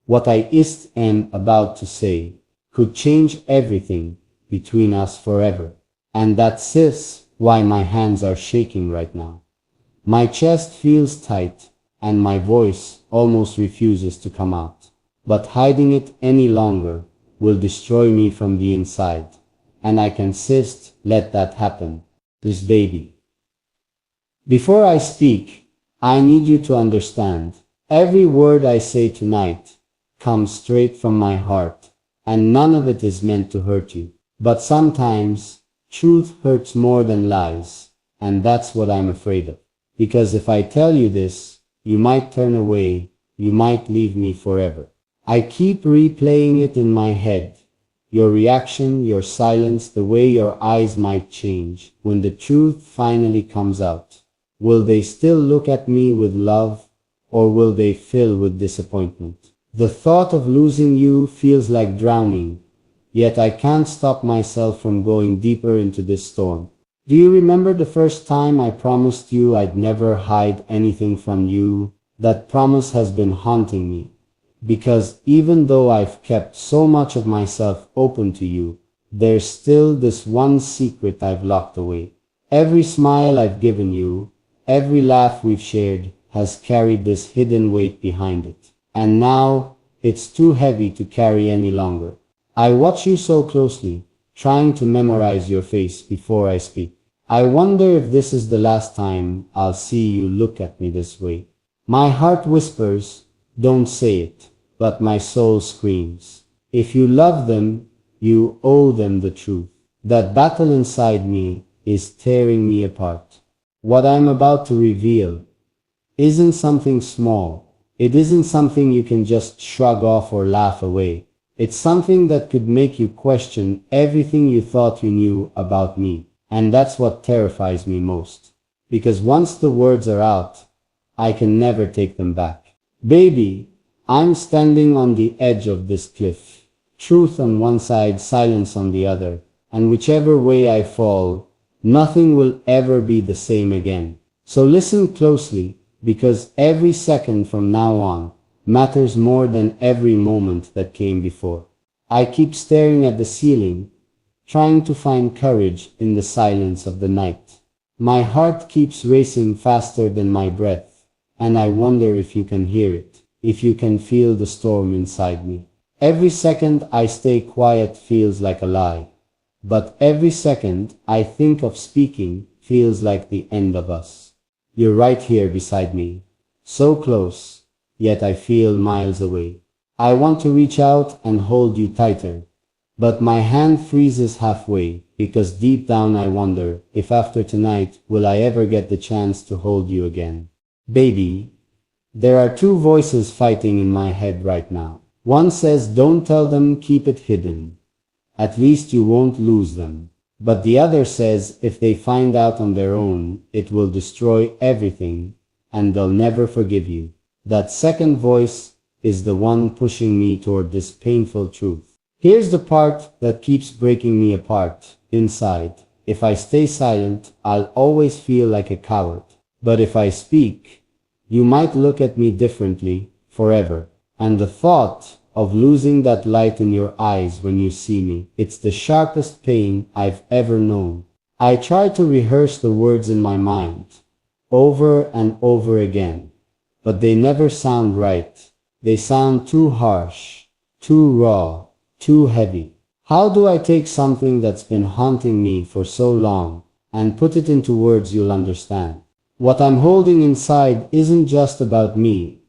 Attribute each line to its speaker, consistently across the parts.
Speaker 1: what I am about to say could change everything between us forever. And that's why my hands are shaking right now. My chest feels tight and my voice almost refuses to come out. But hiding it any longer will destroy me from the inside. And I can let that happen. This baby. Before I speak, I need you to understand. Every word I say tonight comes straight from my heart, and none of it is meant to hurt you. But sometimes, truth hurts more than lies, and that's what I'm afraid of. Because if I tell you this, you might turn away, you might leave me forever. I keep replaying it in my head. Your reaction, your silence, the way your eyes might change when the truth finally comes out. Will they still look at me with love, or will they fill with disappointment? The thought of losing you feels like drowning, yet I can't stop myself from going deeper into this storm. Do you remember the first time I promised you I'd never hide anything from you? That promise has been haunting me. Because even though I've kept so much of myself open to you, there's still this one secret I've locked away. Every smile I've given you, every laugh we've shared has carried this hidden weight behind it. And now, it's too heavy to carry any longer. I watch you so closely, trying to memorize your face before I speak. I wonder if this is the last time I'll see you look at me this way. My heart whispers, don't say it, but my soul screams. If you love them, you owe them the truth. That battle inside me is tearing me apart. What I'm about to reveal isn't something small. It isn't something you can just shrug off or laugh away. It's something that could make you question everything you thought you knew about me. And that's what terrifies me most. Because once the words are out, I can never take them back. Baby, I'm standing on the edge of this cliff. Truth on one side, silence on the other. And whichever way I fall, nothing will ever be the same again. So listen closely, because every second from now on matters more than every moment that came before. I keep staring at the ceiling, trying to find courage in the silence of the night. My heart keeps racing faster than my breath, and I wonder if you can hear it. If you can feel the storm inside me. Every second I stay quiet feels like a lie. But every second I think of speaking feels like the end of us. You're right here beside me. So close, yet I feel miles away. I want to reach out and hold you tighter. But my hand freezes halfway, because deep down I wonder if after tonight will I ever get the chance to hold you again. Baby, there are two voices fighting in my head right now. One says don't tell them, keep it hidden. At least you won't lose them. But the other says if they find out on their own, it will destroy everything, and they'll never forgive you. That second voice is the one pushing me toward this painful truth. Here's the part that keeps breaking me apart inside. If I stay silent, I'll always feel like a coward. But if I speak, you might look at me differently forever. And the thought of losing that light in your eyes when you see me, it's the sharpest pain I've ever known. I try to rehearse the words in my mind, over and over again, but they never sound right. They sound too harsh, too raw, too heavy. How do I take something that's been haunting me for so long and put it into words you'll understand? What I'm holding inside isn't just about me.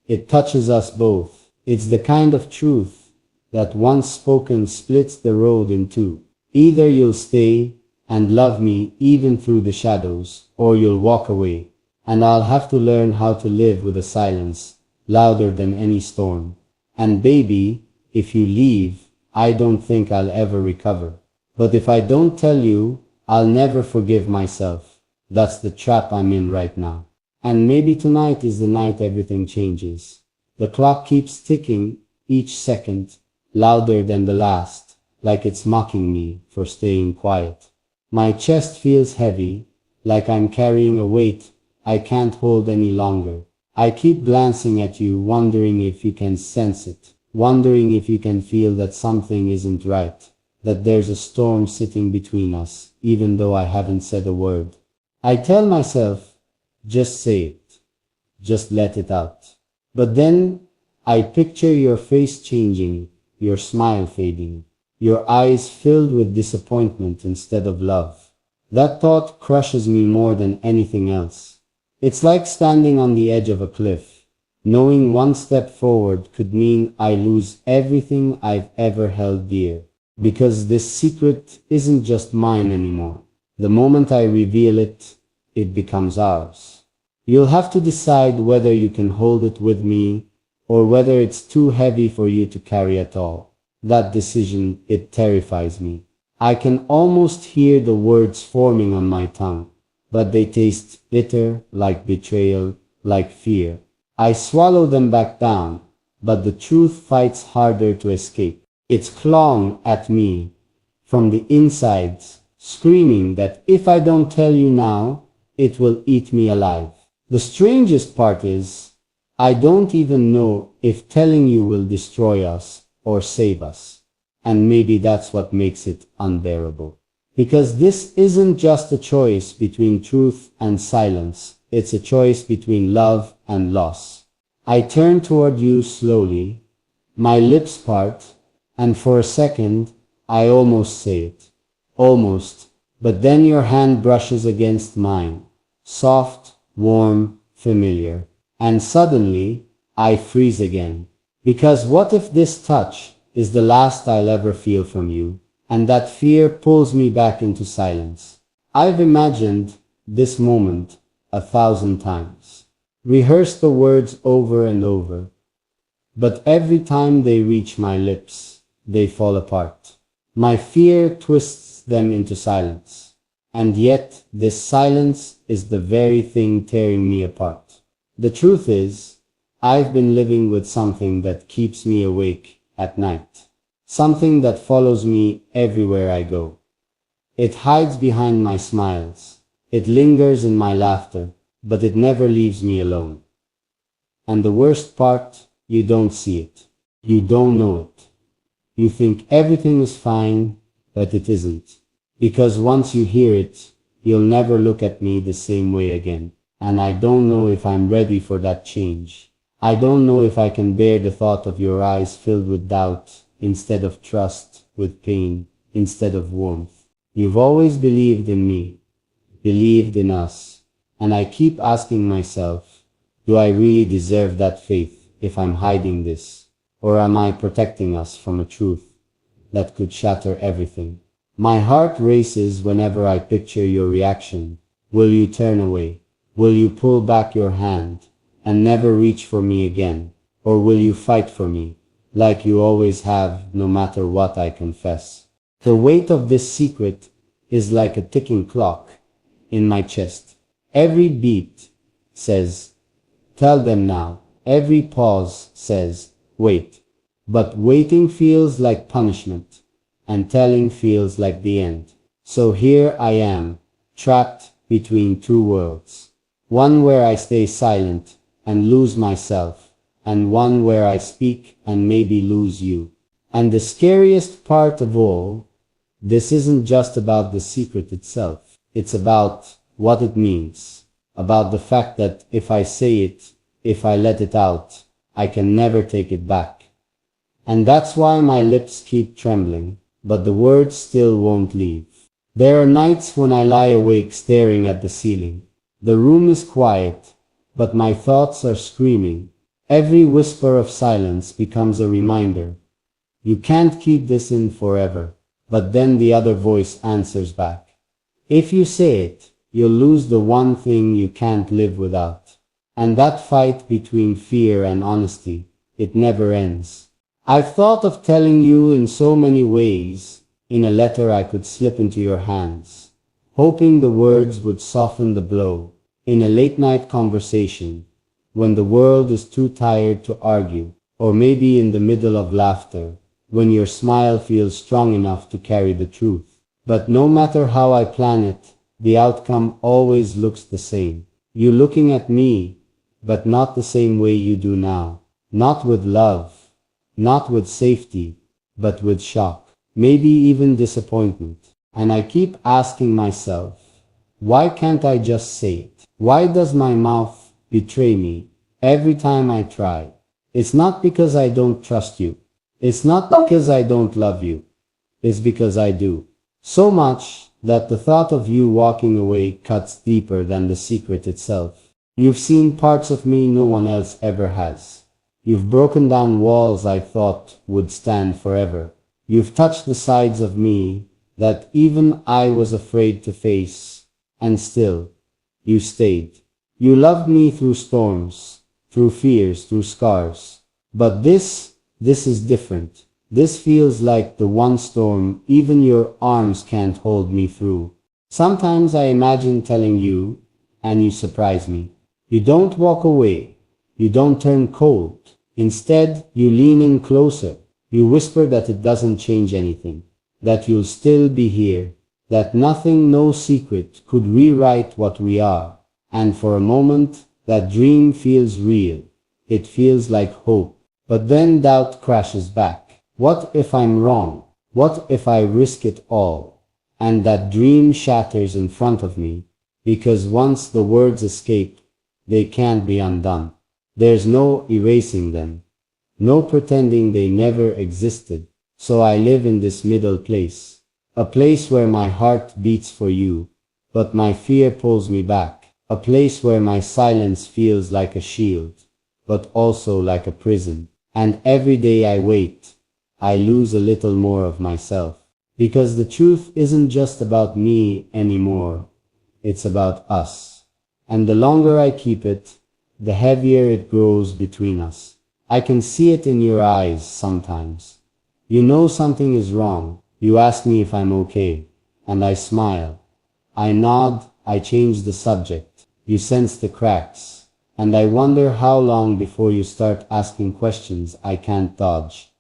Speaker 1: It touches us both. It's the kind of truth that once spoken splits the road in two. Either you'll stay and love me even through the shadows, or you'll walk away, and I'll have to learn how to live with a silence louder than any storm. And baby, if you leave, I don't think I'll ever recover. But if I don't tell you, I'll never forgive myself. That's the trap I'm in right now. And maybe tonight is the night everything changes. The clock keeps ticking, each second, louder than the last, like it's mocking me for staying quiet. My chest feels heavy, like I'm carrying a weight I can't hold any longer. I keep glancing at you, wondering if you can sense it, wondering if you can feel that something isn't right, that there's a storm sitting between us, even though I haven't said a word. I tell myself, just say it, just let it out. But then I picture your face changing, your smile fading, your eyes filled with disappointment instead of love. That thought crushes me more than anything else. It's like standing on the edge of a cliff, knowing one step forward could mean I lose everything I've ever held dear. Because this secret isn't just mine anymore. The moment I reveal it, it becomes ours. You'll have to decide whether you can hold it with me, or whether it's too heavy for you to carry at all. That decision, it terrifies me. I can almost hear the words forming on my tongue, but they taste bitter, like betrayal, like fear. I swallow them back down, but the truth fights harder to escape. It's clawing at me from the insides, screaming that if I don't tell you now, it will eat me alive. The strangest part is, I don't even know if telling you will destroy us or save us. And maybe that's what makes it unbearable. Because this isn't just a choice between truth and silence. It's a choice between love and loss. I turn toward you slowly, my lips part, and for a second, I almost say it. Almost. But then your hand brushes against mine. Soft, warm, familiar. And suddenly, I freeze again. Because what if this touch is the last I'll ever feel from you? And that fear pulls me back into silence. I've imagined this moment 1,000 times. Rehearsed the words over and over. But every time they reach my lips, they fall apart. My fear twists them into silence. And yet, this silence is the very thing tearing me apart. The truth is, I've been living with something that keeps me awake at night. Something that follows me everywhere I go. It hides behind my smiles. It lingers in my laughter, but it never leaves me alone. And the worst part, you don't see it. You don't know it. You think everything is fine, but it isn't. Because once you hear it, you'll never look at me the same way again. And I don't know if I'm ready for that change. I don't know if I can bear the thought of your eyes filled with doubt, instead of trust, with pain, instead of warmth. You've always believed in me, believed in us. And I keep asking myself, do I really deserve that faith if I'm hiding this? Or am I protecting us from a truth that could shatter everything? My heart races whenever I picture your reaction. Will you turn away? Will you pull back your hand and never reach for me again? Or will you fight for me, like you always have, no matter what I confess? The weight of this secret is like a ticking clock in my chest. Every beat says, tell them now. Every pause says, wait. But waiting feels like punishment, and telling feels like the end. So here I am, trapped between two worlds. One where I stay silent and lose myself, and one where I speak and maybe lose you. And the scariest part of all, this isn't just about the secret itself. It's about what it means. About the fact that if I say it, if I let it out, I can never take it back. And that's why my lips keep trembling, but the words still won't leave. There are nights when I lie awake staring at the ceiling. The room is quiet, but my thoughts are screaming. Every whisper of silence becomes a reminder. You can't keep this in forever. But then the other voice answers back. If you say it, you'll lose the one thing you can't live without. And that fight between fear and honesty, it never ends. I've thought of telling you in so many ways, in a letter I could slip into your hands, hoping the words would soften the blow, in a late-night conversation, when the world is too tired to argue, or maybe in the middle of laughter, when your smile feels strong enough to carry the truth. But no matter how I plan it, the outcome always looks the same. You looking at me, but not the same way you do now. Not with love, not with safety, but with shock, maybe even disappointment. And I keep asking myself, why can't I just say it? Why does my mouth betray me every time I try? It's not because I don't trust you. It's not because I don't love you. It's because I do. So much that the thought of you walking away cuts deeper than the secret itself. You've seen parts of me no one else ever has. You've broken down walls I thought would stand forever. You've touched the sides of me that even I was afraid to face, and still, you stayed. You loved me through storms, through fears, through scars. But this is different. This feels like the one storm even your arms can't hold me through. Sometimes I imagine telling you, and you surprise me. You don't walk away. You don't turn cold. Instead, you lean in closer. You whisper that it doesn't change anything, that you'll still be here, that nothing, no secret could rewrite what we are. And for a moment, that dream feels real. It feels like hope. But then doubt crashes back. What if I'm wrong? What if I risk it all? And that dream shatters in front of me, because once the words escape, they can't be undone. There's no erasing them, no pretending they never existed. So I live in this middle place, a place where my heart beats for you, but my fear pulls me back, a place where my silence feels like a shield, but also like a prison. And every day I wait, I lose a little more of myself, because the truth isn't just about me anymore, it's about us. And the longer I keep it, the heavier it grows between us. I can see it in your eyes sometimes. You know something is wrong. You ask me if I'm okay, and I smile. I nod, I change the subject. You sense the cracks, and I wonder how long before you start asking questions I can't dodge.